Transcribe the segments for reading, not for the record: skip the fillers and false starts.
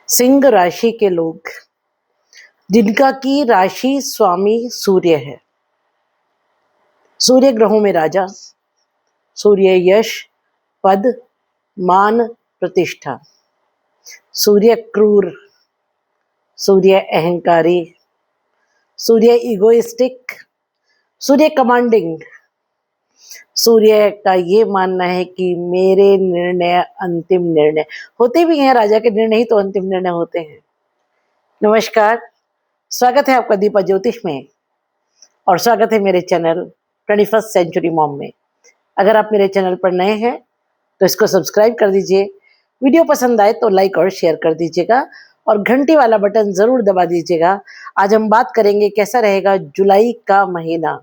सिंह राशि के लोग जिनका की राशि स्वामी सूर्य है। सूर्य ग्रहों में राजा, सूर्य यश, पद, मान, प्रतिष्ठा। सूर्य क्रूर, सूर्य अहंकारी, सूर्य इगोइस्टिक, सूर्य कमांडिंग। सूर्य का ये मानना है कि मेरे निर्णय अंतिम निर्णय होते भी हैं। राजा के निर्णय ही तो अंतिम निर्णय होते हैं। नमस्कार, स्वागत है आपका दीपा ज्योतिष में और स्वागत है मेरे चैनल 21st सेंचुरी मॉम में। अगर आप मेरे चैनल पर नए हैं तो इसको सब्सक्राइब कर दीजिए। वीडियो पसंद आए तो लाइक और शेयर कर दीजिएगा और घंटी वाला बटन जरूर दबा दीजिएगा। आज हम बात करेंगे कैसा रहेगा जुलाई का महीना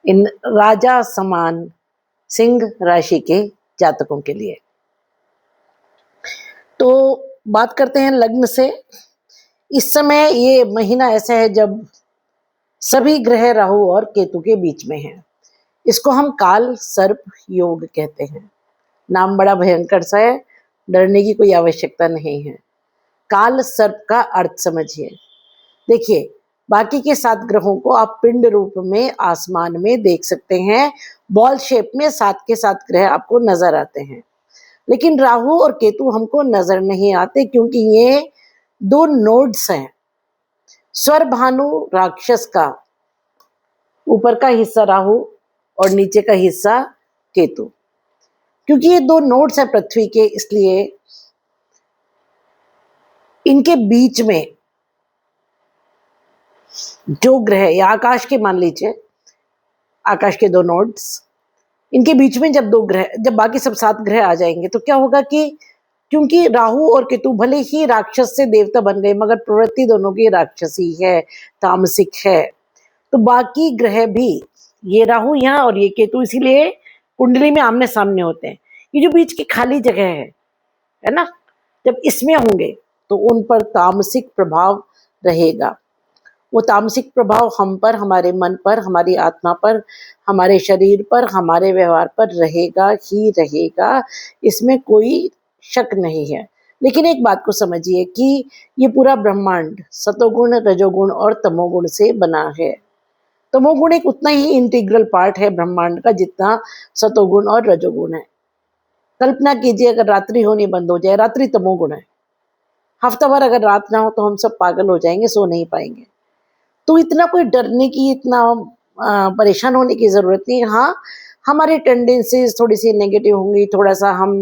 इन राजा समान सिंह राशि के जातकों के लिए। तो बात करते हैं लग्न से। इस समय ये महीना ऐसा है जब सभी ग्रह राहु और केतु के बीच में हैं। इसको हम काल सर्प योग कहते हैं। नाम बड़ा भयंकर सा है, डरने की कोई आवश्यकता नहीं है। काल सर्प का अर्थ समझिए। देखिए, बाकी के 7 ग्रहों को आप पिंड रूप में आसमान में देख सकते हैं। बॉल शेप में 7 के 7 ग्रह आपको नजर आते हैं, लेकिन राहु और केतु हमको नजर नहीं आते क्योंकि ये 2 नोड्स हैं। स्वर भानु राक्षस का ऊपर का हिस्सा राहु और नीचे का हिस्सा केतु। क्योंकि ये 2 नोड्स हैं पृथ्वी के, इसलिए इनके बीच में जो ग्रह या आकाश के मान लीजिए, आकाश के 2 नोड्स, इनके बीच में जब 2 ग्रह, जब बाकी सब 7 ग्रह आ जाएंगे तो क्या होगा कि क्योंकि राहु और केतु भले ही राक्षस से देवता बन गए मगर प्रवृत्ति दोनों की राक्षसी है, तामसिक है। तो बाकी ग्रह भी, ये राहु यहाँ और ये केतु इसीलिए कुंडली में आमने सामने होते हैं। ये जो बीच की खाली जगह है ना, जब इसमें होंगे तो उन पर तामसिक प्रभाव रहेगा। वो तामसिक प्रभाव हम पर, हमारे मन पर, हमारी आत्मा पर, हमारे शरीर पर, हमारे व्यवहार पर रहेगा ही रहेगा, इसमें कोई शक नहीं है। लेकिन एक बात को समझिए कि ये पूरा ब्रह्मांड सतोगुण, रजोगुण और तमोगुण से बना है। तमोगुण एक उतना ही इंटीग्रल पार्ट है ब्रह्मांड का जितना सतोगुण और रजोगुण है। कल्पना कीजिए अगर रात्रि होनी बंद हो जाए, रात्रि तमोगुण है, हफ्ता भर अगर रात ना हो तो हम सब पागल हो जाएंगे, सो नहीं पाएंगे। तो इतना कोई डरने की, इतना परेशान होने की जरूरत नहीं। हाँ, हमारी टेंडेंसीज थोड़ी सी नेगेटिव होंगी, थोड़ा सा हम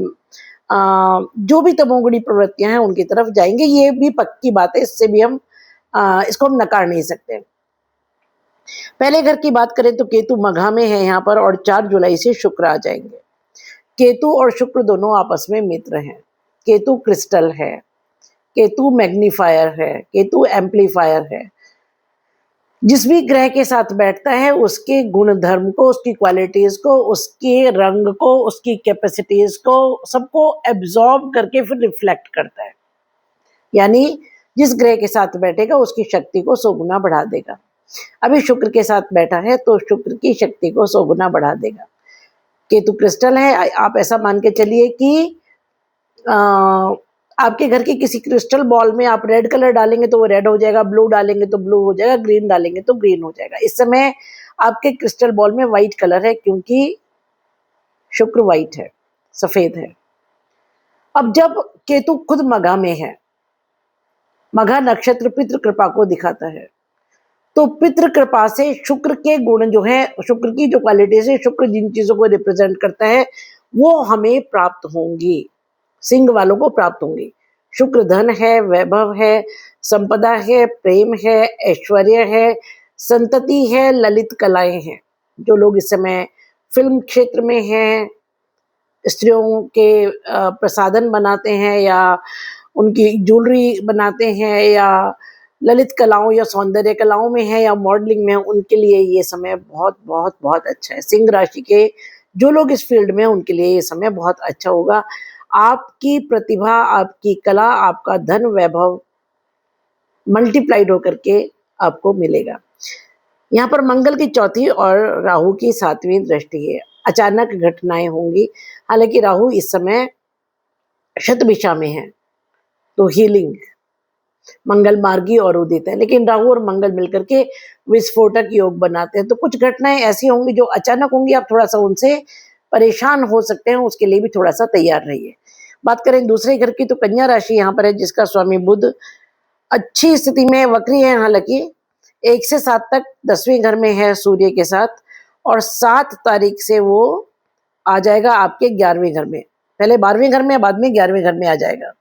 जो भी तमोगुणी प्रवृत्तियां हैं उनकी तरफ जाएंगे, ये भी पक्की बात है। इससे भी हम इसको हम नकार नहीं सकते। पहले घर की बात करें तो केतु मघा में है यहाँ पर और 4 जुलाई से शुक्र आ जाएंगे। केतु और शुक्र दोनों आपस में मित्र हैं। केतु क्रिस्टल है, केतु मैग्नीफायर है, केतु एम्पलीफायर है। जिस भी ग्रह के साथ बैठता है उसके गुण धर्म को, उसकी क्वालिटीज को, उसके रंग को, उसकी कैपेसिटीज को, सबको एब्जॉर्ब करके फिर रिफ्लेक्ट करता है। यानी जिस ग्रह के साथ बैठेगा उसकी शक्ति को 100 गुना बढ़ा देगा। अभी शुक्र के साथ बैठा है तो शुक्र की शक्ति को 100 गुना बढ़ा देगा। केतु क्रिस्टल है। आप ऐसा मान के चलिए कि आपके घर के किसी क्रिस्टल बॉल में आप रेड कलर डालेंगे तो वो रेड हो जाएगा, ब्लू डालेंगे तो ब्लू हो जाएगा, ग्रीन डालेंगे तो ग्रीन हो जाएगा। इस समय आपके क्रिस्टल बॉल में व्हाइट कलर है क्योंकि शुक्र व्हाइट है, सफेद है। अब जब केतु खुद मघा में है, मघा नक्षत्र पितृ कृपा को दिखाता है, तो पितृ कृपा से शुक्र के गुण जो है, शुक्र की जो क्वालिटीज है, शुक्र जिन चीजों को रिप्रेजेंट करता है वो हमें प्राप्त होंगी, सिंह वालों को प्राप्त होंगी। शुक्र धन है, वैभव है, संपदा है, प्रेम है, ऐश्वर्य है, संतति है, ललित कलाएं हैं। जो लोग इस समय फिल्म क्षेत्र में हैं, स्त्रियों के प्रसाधन बनाते हैं या उनकी ज्वेलरी बनाते हैं या ललित कलाओं या सौंदर्य कलाओं में है या मॉडलिंग में है, उनके लिए ये समय बहुत बहुत बहुत अच्छा है। सिंह राशि के जो लोग इस फील्ड में हैं उनके लिए ये समय बहुत अच्छा होगा। आपकी प्रतिभा, आपकी कला, आपका धन वैभव मल्टीप्लाइड होकर के आपको मिलेगा। यहाँ पर मंगल की 4थी और राहु की 7वीं दृष्टि है। अचानक घटनाएं होंगी। हालांकि राहु इस समय शतभिषा में है, तो हीलिंग, मंगल मार्गी और उदित है, लेकिन राहु और मंगल मिलकर के विस्फोटक योग बनाते हैं। तो कुछ घटनाएं ऐसी होंगी जो अचानक होंगी, आप थोड़ा सा उनसे परेशान हो सकते हैं, उसके लिए भी थोड़ा सा तैयार रहिए। बात करें दूसरे घर की, तो कन्या राशि यहाँ पर है, जिसका स्वामी बुध अच्छी स्थिति में वक्री है। हालांकि 1 से 7 तक 10वें घर में है सूर्य के साथ, और 7 तारीख से वो आ जाएगा आपके 11वें घर में। पहले 12वें घर में, बाद में 11वें घर में आ जाएगा।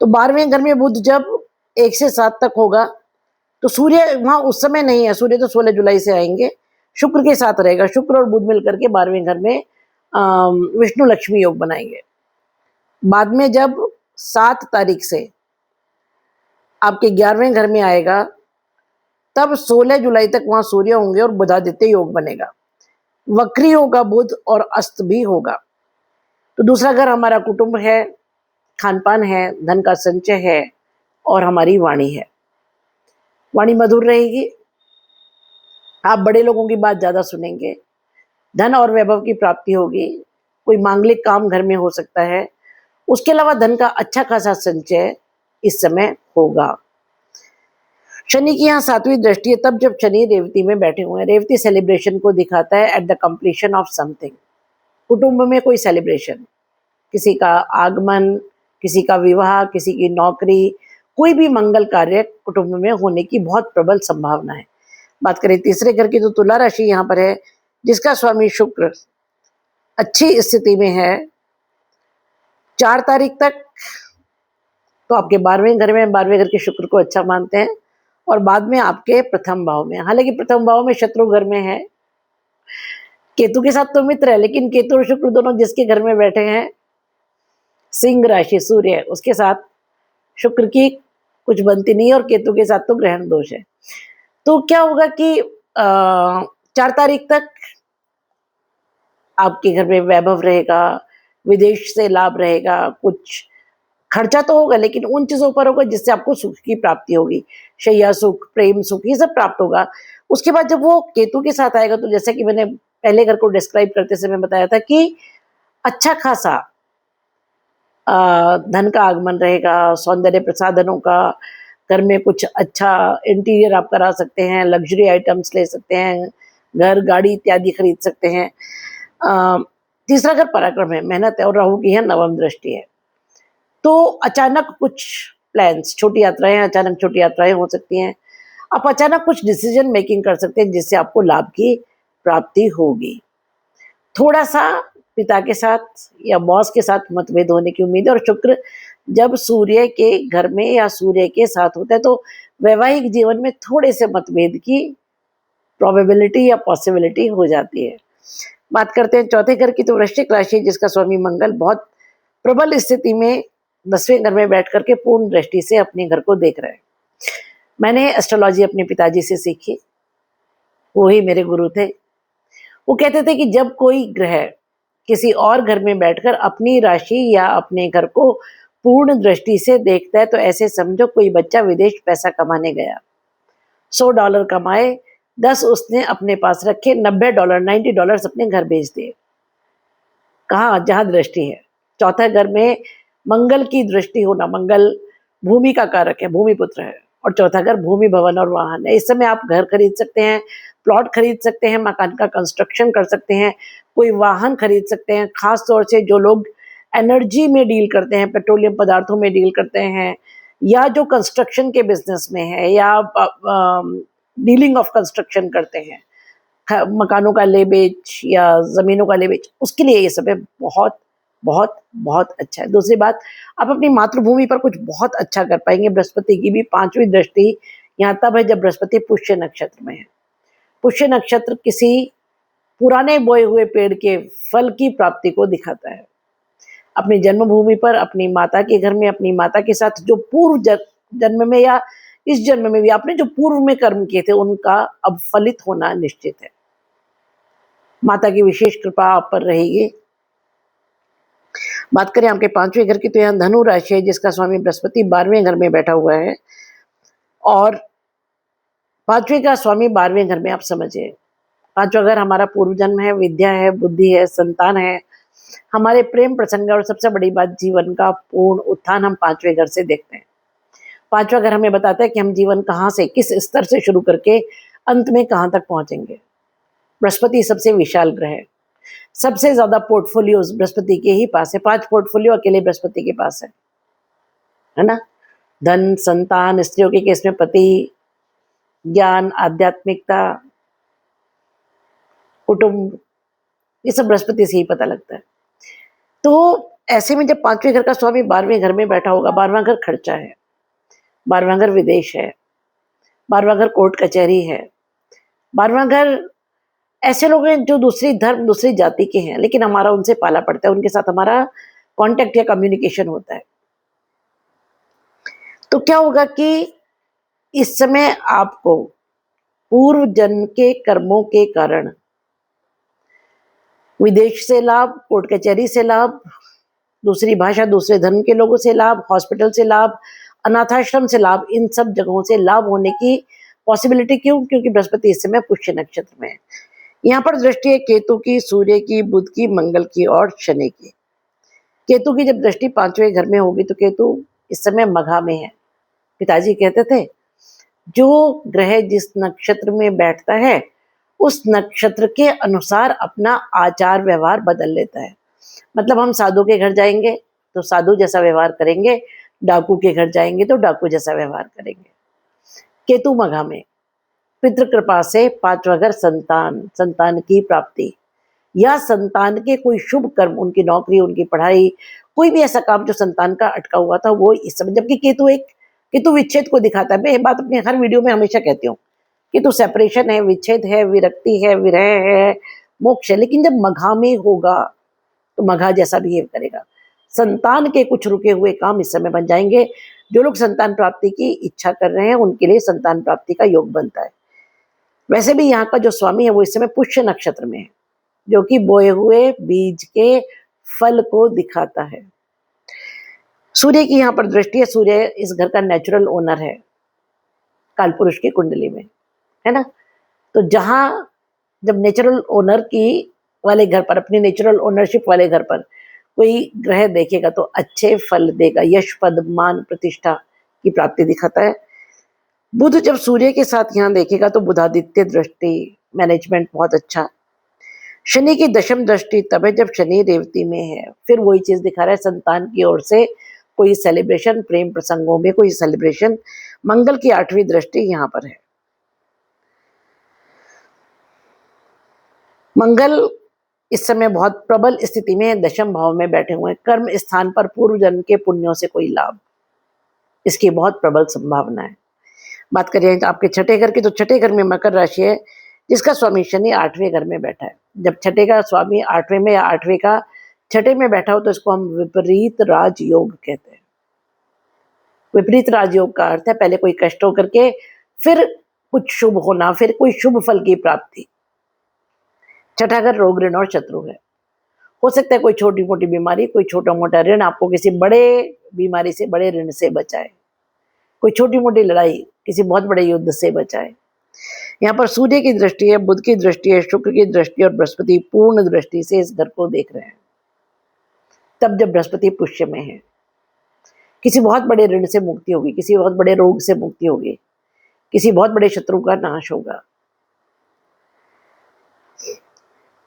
तो 12वें घर में बुध जब 1 से 7 तक होगा, तो सूर्य वहां उस समय नहीं है, सूर्य तो 16 जुलाई से आएंगे, शुक्र के साथ रहेगा। शुक्र और बुध मिलकर के 12वें घर में विष्णु लक्ष्मी योग बनाएंगे। बाद में जब 7 तारीख से आपके 11वें घर में आएगा, तब 16 जुलाई तक वहां सूर्य होंगे और बुधादित्य योग बनेगा। वक्री होगा बुध और अस्त भी होगा। तो दूसरा घर हमारा कुटुंब है, खान पान है, धन का संचय है और हमारी वाणी है। वाणी मधुर रहेगी, आप बड़े लोगों की बात ज्यादा सुनेंगे, धन और वैभव की प्राप्ति होगी, कोई मांगलिक काम घर में हो सकता है। उसके अलावा धन का अच्छा खासा संचय इस समय होगा। शनि की यहाँ 7वीं दृष्टि है, तब जब शनि रेवती में बैठे हुए हैं। रेवती सेलिब्रेशन को दिखाता है, at the completion of something. कुटुंब में कोई सेलिब्रेशन, किसी का आगमन, किसी का विवाह, किसी की नौकरी, कोई भी मंगल कार्य कुटुंब में होने की बहुत प्रबल संभावना है। बात करें तीसरे घर की, तो तुला राशि यहाँ पर है, जिसका स्वामी शुक्र अच्छी स्थिति में है 4 तारीख तक। तो आपके 12वें घर में, 12वें घर के शुक्र को अच्छा मानते हैं, और बाद में आपके प्रथम भाव में। हालांकि प्रथम भाव में शत्रु घर में है, केतु के साथ तो मित्र है, लेकिन केतु और शुक्र दोनों जिसके घर में बैठे हैं, सिंह राशि सूर्य, उसके साथ शुक्र की कुछ बनती नहीं, और केतु के साथ तो ग्रहण दोष है। तो क्या होगा कि 4 तारीख तक आपके घर में वैभव रहेगा, विदेश से लाभ रहेगा, कुछ खर्चा तो होगा, लेकिन उन चीजों पर होगा जिससे आपको सुख की प्राप्ति होगी। शैया सुख, प्रेम सुख, ये सब प्राप्त होगा। उसके बाद जब वो केतु के साथ आएगा, तो जैसे कि मैंने पहले घर को डिस्क्राइब करते समय बताया था कि अच्छा खासा धन का आगमन रहेगा, सौंदर्य प्रसाधनों का, घर में कुछ अच्छा इंटीरियर आप करा सकते हैं, लग्जरी आइटम्स ले सकते हैं, घर गाड़ी इत्यादि खरीद सकते हैं। तीसरा घर पराक्रम है, मेहनत है, और राहु की है 9वीं दृष्टि है। तो अचानक कुछ प्लान्स, छोटी यात्राएं, अचानक छोटी यात्राएं हो सकती हैं। आप अचानक कुछ डिसीजन मेकिंग कर सकते हैं जिससे आपको लाभ की प्राप्ति होगी। थोड़ा सा पिता के साथ या बॉस के साथ मतभेद होने की उम्मीद है, और शुक्र जब सूर्य के घर में या सूर्य के साथ होता है, तो वैवाहिक जीवन में थोड़े से मतभेद की प्रोबेबिलिटी या पॉसिबिलिटी हो जाती है। बात करते हैं चौथे घर की, तो वृश्चिक राशि, जिसका स्वामी मंगल बहुत प्रबल स्थिति में 10वें घर में बैठ करके पूर्ण दृष्टि से अपने घर को देख रहे हैं। मैंने एस्ट्रोलॉजी अपने पिताजी से सीखी, वो ही मेरे गुरु थे। वो कहते थे कि जब कोई ग्रह किसी और घर में बैठकर अपनी राशि या अपने घर को पूर्ण दृष्टि से देखता है, तो ऐसे समझो कोई बच्चा विदेश पैसा कमाने गया, $100 कमाए, 10 उसने अपने पास रखे, $90, $90 अपने घर भेज दिए। कहाँ? जहां दृष्टि है। चौथा घर में मंगल की दृष्टि होना, मंगल भूमि का कारक है, भूमि पुत्र है, और चौथा घर भूमि, भवन और वाहन है। इस समय आप घर खरीद सकते हैं, प्लॉट खरीद सकते हैं, मकान का कंस्ट्रक्शन कर सकते हैं, कोई वाहन खरीद सकते हैं। खास तौर से जो लोग एनर्जी में डील करते हैं, पेट्रोलियम पदार्थों में डील करते हैं, या जो कंस्ट्रक्शन के बिजनेस में है, या डीलिंग ऑफ कंस्ट्रक्शन करते हैं, मकानों का ले बेच या जमीनों का ले बेच, उसके लिए ये समय बहुत बहुत बहुत अच्छा है। दूसरी बात, आप अपनी मातृभूमि पर कुछ बहुत अच्छा कर पाएंगे। बृहस्पति की भी 5वीं दृष्टि यहाँ तब है जब बृहस्पति पुष्य नक्षत्र में है। पुष्य नक्षत्र किसी पुराने बोए हुए पेड़ के फल की प्राप्ति को दिखाता है। अपनी जन्मभूमि पर, अपनी माता के घर में, अपनी माता के साथ जो पूर्व जन्म में या इस जन्म में भी आपने जो पूर्व में कर्म किए थे, उनका अब फलित होना निश्चित है। माता की विशेष कृपा आप पर रहेगी। बात करें आपके 5वें घर की, तो यहाँ धनु राशि है, जिसका स्वामी बृहस्पति 12वें घर में बैठा हुआ है, और 5वें का स्वामी 12वें घर में। आप समझिए, 5वां घर हमारा पूर्व जन्म है, विद्या है, बुद्धि है, संतान है, हमारे प्रेम प्रसंग और सबसे बड़ी बात जीवन का पूर्ण उत्थान हम 5वें घर से देखते हैं। 5वां घर हमें बताता है कि हम जीवन कहाँ से, किस स्तर से शुरू करके अंत में कहाँ तक पहुंचेंगे। बृहस्पति सबसे विशाल ग्रह है, सबसे ज्यादा पोर्टफोलियोज बृहस्पति के ही पास है। 5 पोर्टफोलियो अकेले बृहस्पति के पास है ना। धन, संतान, स्त्रियों के केस में पति, ज्ञान, आध्यात्मिकता, कुटुंब, ये सब बृहस्पति से ही पता लगता है। तो ऐसे में जब 5वें घर का स्वामी 12वें घर में बैठा होगा, 12वां घर खर्चा है, 12वां घर विदेश है, 12वां घर कोर्ट कचहरी है, 12वां घर ऐसे लोग हैं जो दूसरी धर्म, दूसरी जाति के हैं, लेकिन हमारा उनसे पाला पड़ता है, उनके साथ हमारा कांटेक्ट या कम्युनिकेशन होता है। तो क्या होगा कि इस समय आपको पूर्व जन्म के कर्मों के कारण विदेश से लाभ, कोर्ट कचहरी से लाभ, दूसरी भाषा, दूसरे धर्म के लोगों से लाभ, हॉस्पिटल से लाभ, अनाथाश्रम से लाभ, इन सब जगहों से लाभ होने की पॉसिबिलिटी। क्यों? क्योंकि बृहस्पति इस समय पुष्य नक्षत्र में है। यहाँ पर दृष्टि है केतु की, सूर्य की, बुध की, मंगल की और शनि की। केतु की जब दृष्टि 5वें घर में होगी तो केतु इस समय मघा में है। पिताजी कहते थे जो ग्रह जिस नक्षत्र में बैठता है उस नक्षत्र के अनुसार अपना आचार व्यवहार बदल लेता है। मतलब हम साधु के घर जाएंगे तो साधु जैसा व्यवहार करेंगे, डाकू के घर जाएंगे तो डाकू जैसा व्यवहार करेंगे। केतु मघा में, पितृ कृपा से 5वां घर संतान, संतान की प्राप्ति या संतान के कोई शुभ कर्म, उनकी नौकरी, उनकी पढ़ाई, कोई भी ऐसा काम जो संतान का अटका हुआ था वो इस समय, जबकि केतु विच्छेद को दिखाता है। मैं ये बात अपने हर वीडियो में हमेशा कहती हूँ, केतु सेपरेशन है, विच्छेद है, विरक्ति है, विरह है, मोक्ष है। लेकिन जब मघा में होगा तो मघा जैसा बिहेव करेगा। संतान के कुछ रुके हुए काम इस समय बन जाएंगे। जो लोग संतान प्राप्ति की इच्छा कर रहे हैं उनके लिए संतान प्राप्ति का योग बनता है। वैसे भी यहाँ का जो स्वामी है वो इस समय पुष्य नक्षत्र में है, जो कि बोए हुए बीज के फल को दिखाता है। सूर्य की यहाँ पर दृष्टि है, सूर्य इस घर का नेचुरल ओनर है कालपुरुष की कुंडली में, है ना। तो जहां जब नेचुरल ओनर की वाले घर पर, अपनी नेचुरल ओनरशिप वाले घर पर कोई ग्रह देखेगा तो अच्छे फल देगा, यश, पद, मान, प्रतिष्ठा की प्राप्ति दिखाता है। बुध जब सूर्य के साथ यहाँ देखेगा तो बुधादित्य दृष्टि, मैनेजमेंट बहुत अच्छा। शनि की दशम दृष्टि तब है जब शनि रेवती में है, फिर वही चीज दिखा रहा है, संतान की ओर से कोई सेलिब्रेशन, प्रेम प्रसंगों में कोई सेलिब्रेशन। मंगल की 8वीं दृष्टि यहाँ पर है। मंगल इस समय बहुत प्रबल स्थिति में दशम भाव में बैठे हुए हैं। कर्म स्थान पर पूर्व जन्म के पुण्यों से कोई लाभ, इसकी बहुत प्रबल संभावना है। बात करिए आपके छठे घर की, तो छठे घर में मकर राशि है जिसका स्वामी शनि 8वें घर में बैठा है। जब छठे का स्वामी 8वें में या 8वें का छठे में बैठा हो तो इसको हम विपरीत राजयोग कहते हैं। विपरीत राजयोग का अर्थ है पहले कोई कष्ट होकर के फिर कुछ शुभ होना, फिर कोई शुभ फल की प्राप्ति। छठा घर रोग, ऋण और शत्रु है। हो सकता है कोई छोटी मोटी बीमारी, कोई छोटा मोटा ऋण आपको किसी बड़े बीमारी से, बड़े ऋण से बचाए, कोई छोटी मोटी लड़ाई किसी बहुत बड़े युद्ध से बचाए। यहाँ पर सूर्य की दृष्टि है, बुध की दृष्टि है, शुक्र की दृष्टि और बृहस्पति पूर्ण दृष्टि से इस घर को देख रहे हैं। तब जब बृहस्पति पुष्य में है, किसी बहुत बड़े ऋण से मुक्ति होगी, किसी बहुत बड़े रोग से मुक्ति होगी, किसी बहुत बड़े शत्रु का नाश होगा।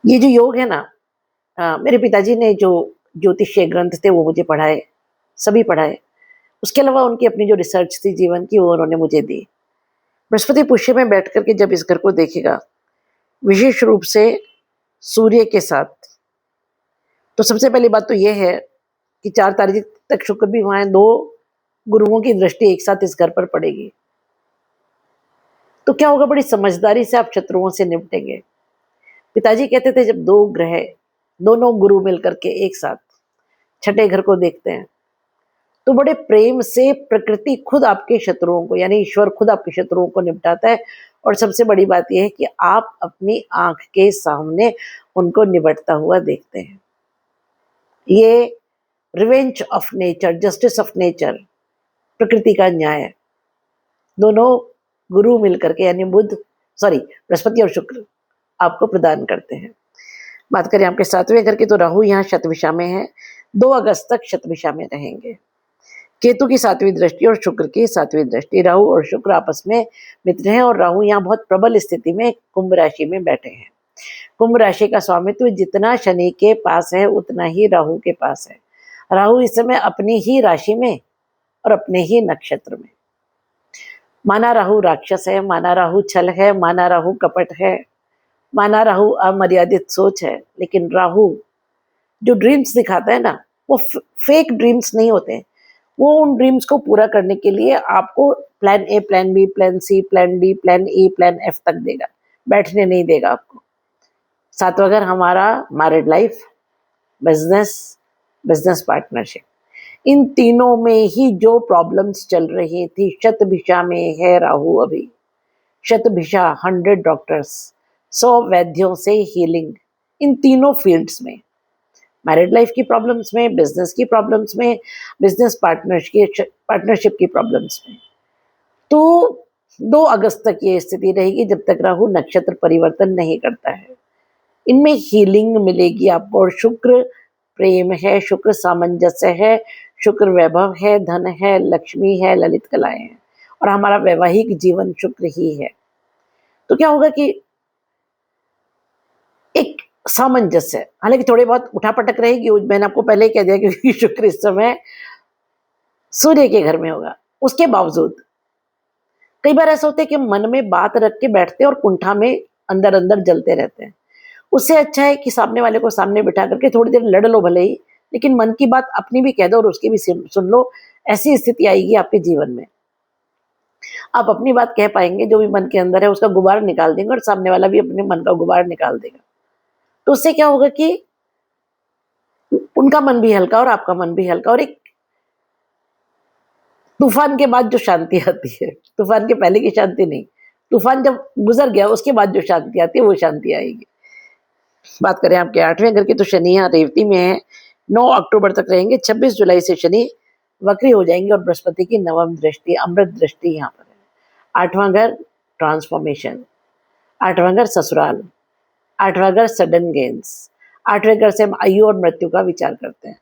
ये जो योग है ना, मेरे पिताजी ने जो ज्योतिषीय ग्रंथ थे वो मुझे पढ़ाए, सभी पढ़ाए। उसके अलावा उनकी अपनी जो रिसर्च थी जीवन की वो उन्होंने मुझे दी। बृहस्पति पुष्य में बैठ करके जब इस घर को देखेगा विशेष रूप से सूर्य के साथ, तो सबसे पहली बात तो यह है कि 4 तारीख तक शुक्र भी वहां है, 2 गुरुओं की दृष्टि एक साथ इस घर पर पड़ेगी। तो क्या होगा, बड़ी समझदारी से आप शत्रुओं से निपटेंगे। पिताजी कहते थे जब 2 ग्रह, दोनों गुरु मिलकर के एक साथ छठे घर को देखते हैं तो बड़े प्रेम से प्रकृति खुद आपके शत्रुओं को, यानी ईश्वर खुद आपके शत्रुओं को निपटाता है। और सबसे बड़ी बात यह है कि आप अपनी आंख के सामने उनको निपटता हुआ देखते हैं। ये revenge of nature, justice of nature, प्रकृति का न्याय, दोनों गुरु मिलकर के, यानी बृहस्पति और शुक्र आपको प्रदान करते हैं। बात करें आपके 7वें घर की, तो राहु यहाँ शतभिषा में है, 2 अगस्त तक शतभिषा में रहेंगे। केतु की 7वीं दृष्टि और शुक्र की 7वीं दृष्टि, राहु और शुक्र आपस में मित्र हैं, और राहु यहाँ बहुत प्रबल स्थिति में कुंभ राशि में बैठे हैं। कुंभ राशि का स्वामित्व जितना शनि के पास है उतना ही राहु के पास है। राहु इस समय अपनी ही राशि में और अपने ही नक्षत्र में। माना राहु राक्षस है, माना राहु छल है, माना राहु कपट है, माना राहु अमर्यादित सोच है, लेकिन राहु जो ड्रीम्स दिखाता है ना, वो फेक ड्रीम्स नहीं होते। वो उन ड्रीम्स को पूरा करने के लिए आपको plan A, plan B, plan C, plan D, plan E, plan F तक देगा, बैठने नहीं देगा आपको। 7वां घर हमारा married life, business, business partnership, इन तीनों में ही जो प्रॉब्लम्स चल रही थी, शतभिषा में है राहु अभी। शतभिषा 100 डॉक्टर्स, 100 वैद्यों से हीलिंग, इन तीनों फील्ड्स में, मैरिड लाइफ की प्रॉब्लम्स में, बिजनेस की प्रॉब्लम्स में, बिजनेस पार्टनरशिप की प्रॉब्लम्स में। तो 2 अगस्त तक ये स्थिति रहेगी, जब तक राहु नक्षत्र परिवर्तन नहीं करता है। इनमें हीलिंग मिलेगी आपको, और शुक्र प्रेम है, शुक्र सामंजस्य है, शुक्र वैभव है, धन है, लक्ष्मी है, ललित कलाएं हैं, और हमारा वैवाहिक जीवन शुक्र ही है। तो क्या होगा कि एक सामंजस्य, हालांकि थोड़ी बहुत उठापटक रहेगी, मैंने आपको पहले ही कह दिया, क्योंकि शुक्र इस समय सूर्य के घर में होगा। उसके बावजूद कई बार ऐसा होता है कि मन में बात रख के बैठते हैं और कुंठा में अंदर अंदर जलते रहते हैं। उससे अच्छा है कि सामने वाले को सामने बिठा करके थोड़ी देर लड़ लो भले ही, लेकिन मन की बात अपनी भी कह दो और उसकी भी सुन लो। ऐसी स्थिति आएगी आपके जीवन में, आप अपनी बात कह पाएंगे, जो भी मन के अंदर है उसका गुबार निकाल देंगे, और सामने वाला भी अपने मन का गुबार निकाल देगा। तो उससे क्या होगा कि उनका मन भी हल्का और आपका मन भी हल्का, और एक तूफान के बाद जो शांति आती है, तूफान के पहले की शांति नहीं, तूफान जब गुजर गया उसके बाद जो शांति आती है वो शांति आएगी। बात करें आपके 8वें घर की, तो शनि यहाँ रेवती में है, 9 अक्टूबर तक रहेंगे। 26 जुलाई से शनि वक्री हो जाएंगे, और बृहस्पति की 9वीं दृष्टि, अमृत दृष्टि यहाँ पर है। 8वां घर ट्रांसफॉर्मेशन, 8वां घर ससुराल, 8वां घर सडन गेन्स। 8वें घर से हम आयु और मृत्यु का विचार करते हैं।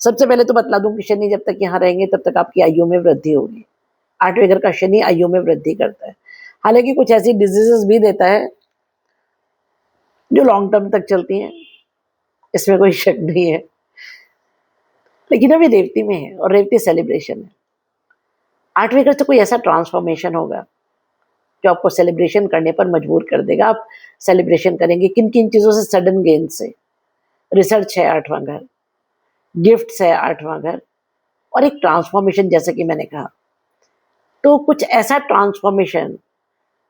सबसे पहले तो बतला दूं कि शनि जब तक यहाँ रहेंगे तब तक आपकी आयु में वृद्धि होगी। 8वें घर का शनि आयु में वृद्धि करता है, हालांकि कुछ ऐसी डिजीजेस भी देता है जो लॉन्ग टर्म तक चलती हैं, इसमें कोई शक नहीं है, लेकिन अभी रेवती में है और रेवती सेलिब्रेशन है। 8वें घर से कोई ऐसा ट्रांसफॉर्मेशन होगा जो आपको सेलिब्रेशन करने पर मजबूर कर देगा। आप सेलिब्रेशन करेंगे किन किन चीज़ों से? सडन गेन से। रिसर्च है 8वां घर, गिफ्ट्स है 8वां घर, और एक ट्रांसफॉर्मेशन, जैसे कि मैंने कहा। तो कुछ ऐसा ट्रांसफॉर्मेशन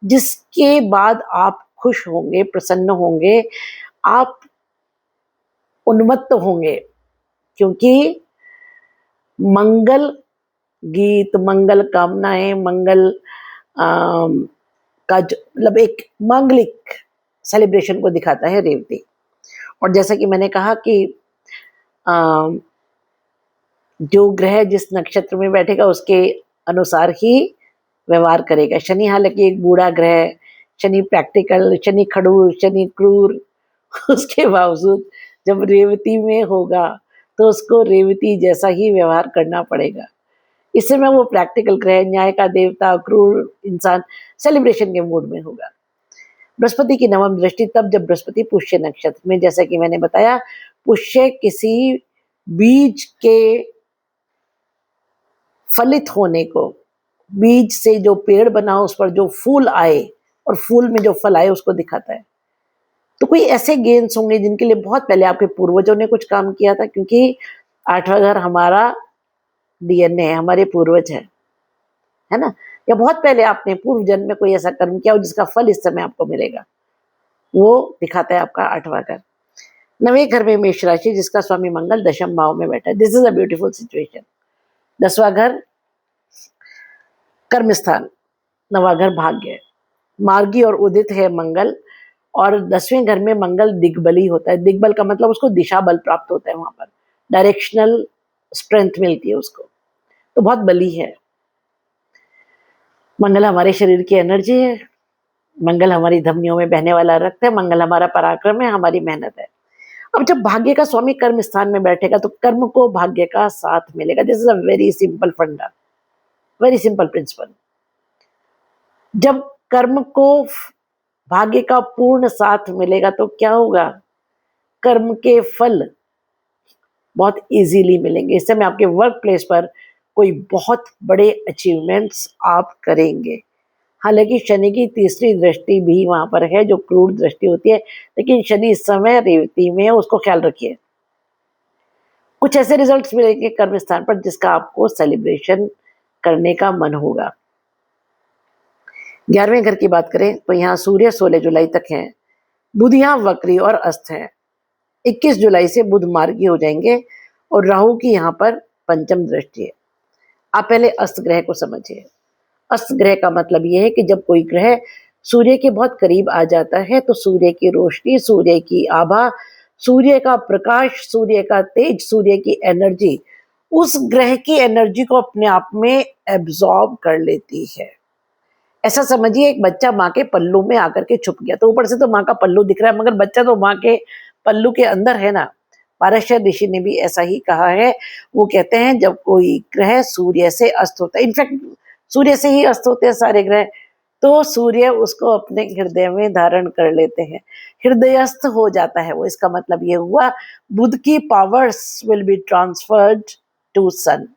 जिसके बाद आप खुश होंगे, प्रसन्न होंगे, आप उन्मत्त होंगे, क्योंकि मंगल गीत, मंगल कामनाएं, मंगल का मतलब एक मांगलिक सेलिब्रेशन को दिखाता है रेवती। और जैसा कि मैंने कहा कि जो ग्रह जिस नक्षत्र में बैठेगा उसके अनुसार ही व्यवहार करेगा। शनि हालांकि एक बूढ़ा ग्रह, शनि प्रैक्टिकल, शनि खड़ूर, शनि क्रूर, उसके बावजूद जब रेवती में होगा तो उसको रेवती जैसा ही व्यवहार करना पड़ेगा। इस समय वो प्रैक्टिकल ग्रह, न्याय का देवता, क्रूर इंसान सेलिब्रेशन के मूड में होगा। बृहस्पति की 9वीं दृष्टि तब जब बृहस्पति पुष्य नक्षत्र में, जैसा कि मैंने बताया, पुष्य किसी बीज के फलित होने को, बीज से जो पेड़ बना उस पर जो फूल आए और फूल में जो फल आए उसको दिखाता है। तो कोई ऐसे गेन्स होंगे जिनके लिए बहुत पहले आपके पूर्वजों ने कुछ काम किया था, क्योंकि 8वां घर हमारा डीएनए है, हमारे पूर्वज है ना, या बहुत पहले आपने पूर्व जन्म में कोई ऐसा कर्म किया हो जिसका फल इस समय आपको मिलेगा, वो दिखाता है आपका 8वां घर। 9वें घर में मेष राशि, जिसका स्वामी मंगल दशम भाव में बैठा है। This is a beautiful situation. 10वां घर कर्म स्थान, 9वां घर भाग्य, मार्गी और उदित है मंगल, और 10वें घर में मंगल दिग्बली होता है। दिग्बल का मतलब उसको दिशा बल प्राप्त होता है, वहां पर डायरेक्शनल स्ट्रेंथ मिलती है उसको, तो बहुत बली है। मंगल हमारे शरीर की एनर्जी है, मंगल हमारी धमनियों में बहने वाला रक्त है, मंगल हमारा पराक्रम है, हमारी मेहनत है। अब जब भाग्य का स्वामी कर्म स्थान में बैठेगा तो कर्म को भाग्य का साथ मिलेगा। This is a very simple फंडा, वेरी सिंपल प्रिंसिपल। जब कर्म को भाग्य का पूर्ण साथ मिलेगा तो क्या होगा, कर्म के फल बहुत इजीली मिलेंगे। इस समय आपके वर्क प्लेस पर कोई बहुत बड़े अचीवमेंट्स आप करेंगे। हालांकि शनि की तीसरी दृष्टि भी वहां पर है जो क्रूर दृष्टि होती है, लेकिन शनि इस समय रेवती में है, उसको ख्याल रखिए। कुछ ऐसे रिजल्ट्स मिलेंगे कर्म स्थान पर जिसका आपको सेलिब्रेशन करने का मन होगा। 11वें घर की बात करें तो यहाँ सूर्य 16 जुलाई तक है, बुध यहाँ वक्री और अस्त है। 21 जुलाई से बुध मार्गी हो जाएंगे और राहु की यहाँ पर पंचम दृष्टि है। आप पहले अस्त ग्रह को समझिए। अस्त ग्रह का मतलब यह है कि जब कोई ग्रह सूर्य के बहुत करीब आ जाता है तो सूर्य की रोशनी, सूर्य की आभा, सूर्य का प्रकाश, सूर्य का तेज, सूर्य की एनर्जी उस ग्रह की एनर्जी को अपने आप में एब्जॉर्ब कर लेती है। ऐसा समझिए एक बच्चा माँ के पल्लू में आकर के छुप गया, तो ऊपर से तो माँ का पल्लू दिख रहा है मगर बच्चा तो माँ के पल्लू के अंदर है ना। पारशर ऋषि ने भी ऐसा ही कहा है। वो कहते हैं जब कोई ग्रह सूर्य से अस्त होता है, इनफैक्ट सूर्य से ही अस्त होते हैं सारे ग्रह, तो सूर्य उसको अपने हृदय में धारण कर लेते हैं, हृदयस्थ हो जाता है वो। इसका मतलब ये हुआ बुध की powers will be transferred to sun.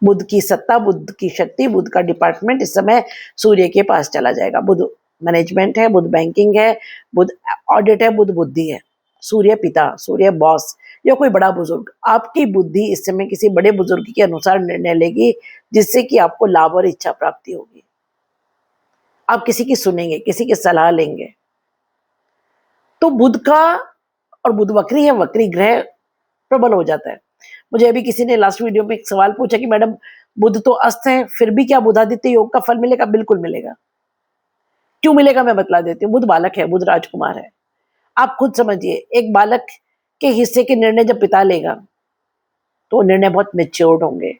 बुध की सत्ता, बुध की शक्ति, बुध का डिपार्टमेंट इस समय सूर्य के पास चला जाएगा। बुध मैनेजमेंट है, बुध बैंकिंग है, बुध ऑडिट है, बुध बुद्धि है। सूर्य पिता, सूर्य बॉस या कोई बड़ा बुजुर्ग। आपकी बुद्धि इस समय किसी बड़े बुजुर्ग के अनुसार निर्णय लेगी जिससे कि आपको लाभ और इच्छा प्राप्ति होगी। आप किसी की सुनेंगे, किसी की सलाह लेंगे। तो बुध का, और बुध वक्री है, वक्री ग्रह प्रबल हो जाता है। मुझे अभी किसी ने लास्ट वीडियो में एक सवाल पूछा कि मैडम बुध तो अस्त है फिर भी क्या बुधादित्य योग का फल मिलेगा? बिल्कुल मिलेगा। क्यों मिलेगा मैं बतला देती हूँ। बुध बालक है, बुध राजकुमार है। आप खुद समझिए, एक बालक के हिस्से के निर्णय जब पिता लेगा तो निर्णय बहुत मेच्योर्ड होंगे,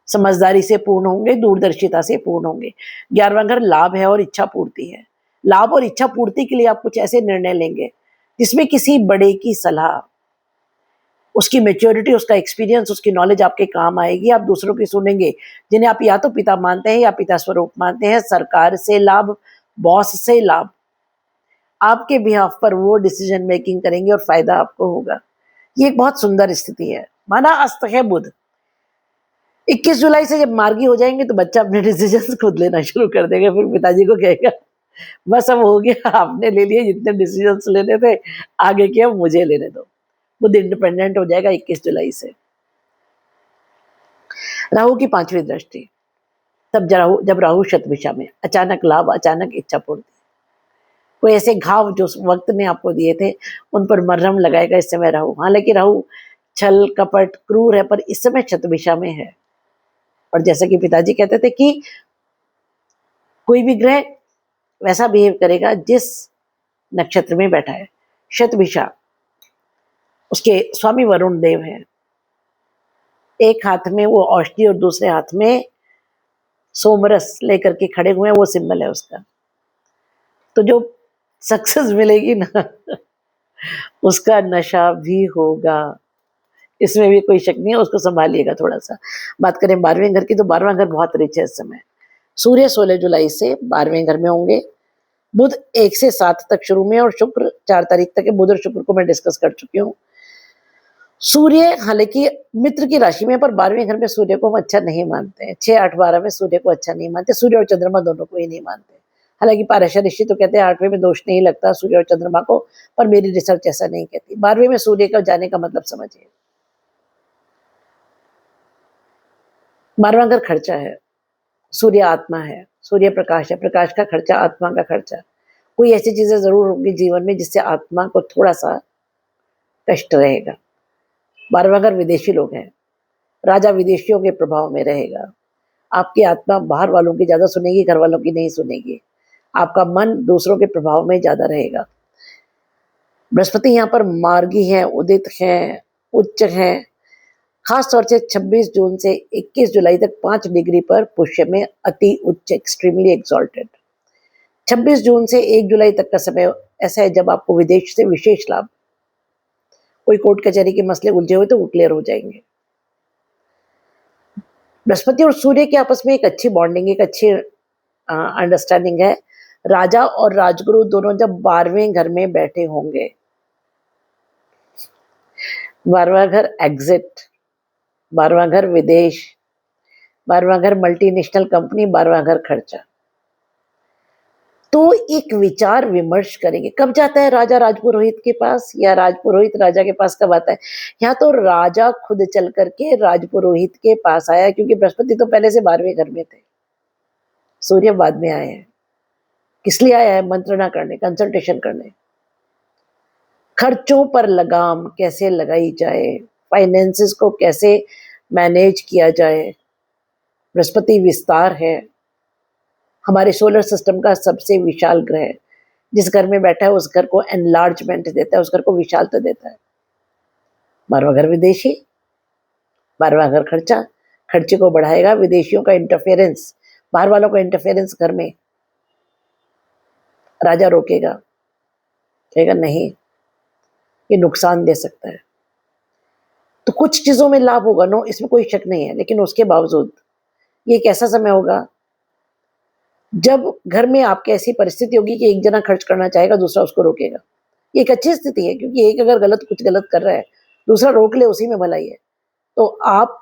समझदारी से पूर्ण होंगे, दूरदर्शिता से पूर्ण होंगे। 11वां घर लाभ है और इच्छा पूर्ति है। लाभ और इच्छा पूर्ति के लिए आप कुछ ऐसे निर्णय लेंगे जिसमें किसी बड़े की सलाह, उसकी मेच्योरिटी, उसका एक्सपीरियंस, उसकी नॉलेज आपके काम आएगी। आप दूसरों की सुनेंगे जिन्हें आप या तो पिता मानते हैं या पिता स्वरूप मानते हैं। सरकार से लाभ, बॉस से लाभ, आपके बिहाफ पर वो डिसीजन मेकिंग करेंगे और फायदा आपको होगा। ये एक बहुत सुंदर स्थिति है। माना अस्त है बुध। 21 जुलाई से जब मार्गी हो जाएंगे तो बच्चा अपने डिसीजन खुद लेना शुरू कर देगा। फिर पिताजी को कहेगा बस अब हो गया, आपने ले लिए जितने डिसीजन लेने थे, आगे के अब मुझे लेने दो। बुध इंडिपेंडेंट हो जाएगा 21 जुलाई से। राहु की 5वीं दृष्टि, तब जब राहु शतभिषा में, अचानक लाभ, अचानक इच्छा पूर्ति। कोई ऐसे घाव जो वक्त ने आपको दिए थे उन पर मरहम लगाएगा इस समय राहु। हालांकि राहु छल कपट क्रूर है पर इस समय शतभिषा में है। और जैसा कि पिताजी कहते थे कि कोई भी ग्रह वैसा बिहेव करेगा जिस नक्षत्र में बैठा है। शतभिषा, उसके स्वामी वरुण देव है। एक हाथ में वो औषधि और दूसरे हाथ में सोमरस लेकर के खड़े हुए हैं, वो सिंबल है उसका। तो जो सक्सेस मिलेगी ना उसका नशा भी होगा, इसमें भी कोई शक नहीं है। उसको संभालिएगा थोड़ा सा। बात करें 12वें घर की तो 12वां घर बहुत रिच है इस समय। सूर्य 16 जुलाई से 12वें घर में होंगे। बुध 1 से 7 तक शुरू में और शुक्र 4 तारीख तक है। बुध और शुक्र को मैं डिस्कस कर चुकी हूँ। सूर्य हालांकि मित्र की राशि में, पर 12वें घर में सूर्य को हम अच्छा नहीं मानते हैं। 6, 8, 12 में सूर्य को अच्छा नहीं मानते। सूर्य और चंद्रमा दोनों को ही नहीं मानते। हालांकि पारशर ऋषि तो कहते हैं 8वें में दोष नहीं लगता सूर्य और चंद्रमा को, पर मेरी रिसर्च ऐसा नहीं कहती। 12वें में सूर्य का जाने का मतलब समझिए। 12वां घर खर्चा है। सूर्य आत्मा है, सूर्य प्रकाश है, प्रकाश का खर्चा, आत्मा का खर्चा। कोई ऐसी चीजें जरूर होंगी जीवन में जिससे आत्मा को थोड़ा सा कष्ट रहेगा। 12वां घर विदेशी लोग हैं, राजा विदेशियों के प्रभाव में रहेगा। आपकी आत्मा बाहर वालों की ज्यादा सुनेगी, घर वालों की नहीं सुनेगी। आपका मन दूसरों के प्रभाव में ज्यादा रहेगा। बृहस्पति यहाँ पर मार्गी है, उदित है, उच्च है। खास तौर से 26 जून से 21 जुलाई तक 5 डिग्री पर पुष्य में अति उच्च, एक्सट्रीमली एक्सॉल्टेड। 26 जून से 1 जुलाई तक का समय ऐसा है जब आपको विदेश से विशेष लाभ, कोई कोर्ट कचहरी के मसले उलझे हुए तो वो क्लियर हो जाएंगे। बृहस्पति और सूर्य के आपस में एक अच्छी बॉन्डिंग, एक अच्छी अंडरस्टैंडिंग है। राजा और राजगुरु दोनों जब 12वें घर में बैठे होंगे, 12वां घर एग्जिट, 12वां घर विदेश, 12वां घर मल्टीनेशनल कंपनी, 12वां घर खर्चा, तो एक विचार विमर्श करेंगे। कब जाता है राजा राजपुरोहित के पास या राजपुरोहित राजा के पास कब आता है? यहाँ तो राजा खुद चल करके राजपुरोहित के पास आया, क्योंकि बृहस्पति तो पहले से 12वें घर में थे, सूर्य बाद में आए हैं। किस लिए आया है? मंत्रणा करने, कंसल्टेशन करने, खर्चों पर लगाम कैसे लगाई जाए, फाइनेंसेस को कैसे मैनेज किया जाए। बृहस्पति विस्तार है, हमारे सोलर सिस्टम का सबसे विशाल ग्रह, जिस घर में बैठा है उस घर को एनलार्जमेंट देता है, उस घर को विशालता देता है। 12वां घर विदेशी, 12वां घर खर्चा, खर्चे को बढ़ाएगा। विदेशियों का इंटरफेरेंस, बाहर वालों का इंटरफेरेंस घर में राजा रोकेगा, कहेगा नहीं, ये नुकसान दे सकता है। तो कुछ चीजों में लाभ होगा, नो, इसमें कोई शक नहीं है, लेकिन उसके बावजूद ये एक ऐसा समय होगा जब घर में आपके ऐसी परिस्थिति होगी कि एक जना खर्च करना चाहेगा, दूसरा उसको रोकेगा। ये एक अच्छी स्थिति है, क्योंकि एक अगर कुछ गलत कर रहा है, दूसरा रोक ले, उसी में भलाई है। तो आप,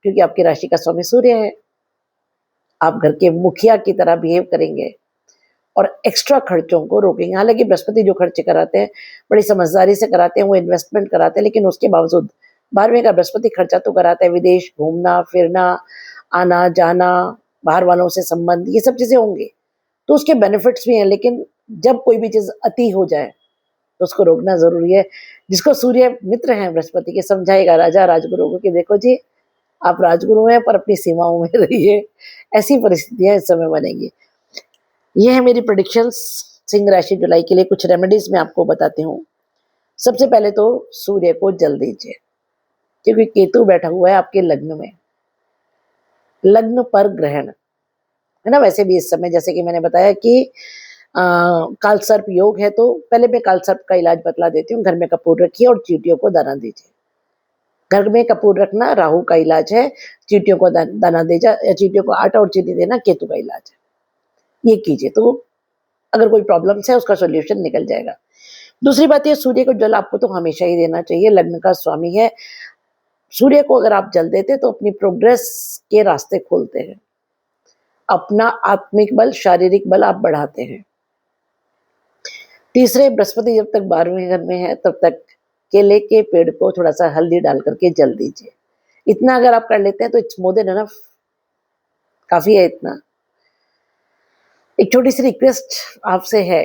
क्योंकि आपकी राशि का स्वामी सूर्य है, आप घर के मुखिया की तरह बिहेव करेंगे और एक्स्ट्रा खर्चों को रोकेंगे। हालांकि बृहस्पति जो खर्चे कराते हैं बड़ी समझदारी से कराते हैं, वो इन्वेस्टमेंट कराते हैं, लेकिन उसके बावजूद 12वें का बृहस्पति खर्चा तो कराता है। विदेश घूमना फिरना, आना जाना, बाहर वालों से संबंध, ये सब चीजें होंगी, तो उसके बेनिफिट्स भी हैं। लेकिन जब कोई भी चीज अति हो जाए तो उसको रोकना जरूरी है। जिसको सूर्य मित्र हैं बृहस्पति के, समझाएगा राजा राजगुरु को कि देखो जी, आप राजगुरु हैं पर अपनी सीमाओं में रहिए। ऐसी परिस्थितियां इस समय बनेंगी। ये है मेरी प्रेडिक्शंस सिंह राशि जुलाई के लिए। कुछ रेमेडीज मैं आपको बताती हूँ। सबसे पहले तो सूर्य को जल दीजिए, क्योंकि केतु बैठा हुआ है आपके लग्न में, लग्न पर ग्रहण है ना। वैसे भी इस समय, जैसे कि मैंने बताया कि काल सर्प योग है, तो पहले मैं काल सर्प का इलाज बतला देती हूँ। घर में कपूर रखिए और चींटियों को दाना दीजिए। घर में कपूर रखना राहु का इलाज है, चींटियों को दाना दे जा, चींटियों को आटा और चीनी देना केतु का इलाज है। ये कीजिए तो अगर कोई प्रॉब्लम्स है उसका सोल्यूशन निकल जाएगा। दूसरी बात ये, सूर्य को जल आपको तो हमेशा ही देना चाहिए, लग्न का स्वामी है। सूर्य को अगर आप जल देते तो अपनी प्रोग्रेस के रास्ते खोलते हैं, अपना आत्मिक बल, शारीरिक बल आप बढ़ाते हैं। तीसरे, बृहस्पति जब तक 12वें घर में है तब तक केले के पेड़ को थोड़ा सा हल्दी डाल करके जल दीजिए। इतना अगर आप कर लेते हैं तो इट्स मोर देन एनफ, काफी है इतना। एक छोटी सी रिक्वेस्ट आपसे है,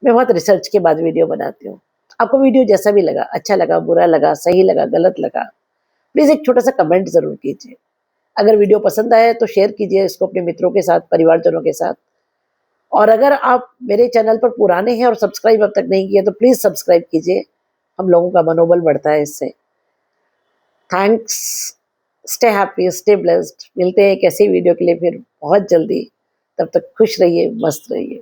मैं बहुत रिसर्च के बाद वीडियो बनाती हूँ। आपको वीडियो जैसा भी लगा, अच्छा लगा, बुरा लगा, सही लगा, गलत लगा, प्लीज एक छोटा सा कमेंट जरूर कीजिए। अगर वीडियो पसंद आए तो शेयर कीजिए इसको अपने मित्रों के साथ, परिवारजनों के साथ। और अगर आप मेरे चैनल पर पुराने हैं और सब्सक्राइब अब तक नहीं किए तो प्लीज सब्सक्राइब कीजिए, हम लोगों का मनोबल बढ़ता है इससे। Thanks, stay happy, stay blessed. मिलते हैं एक ऐसी वीडियो के लिए फिर बहुत जल्दी। तब तक खुश रहिए, मस्त रहिए।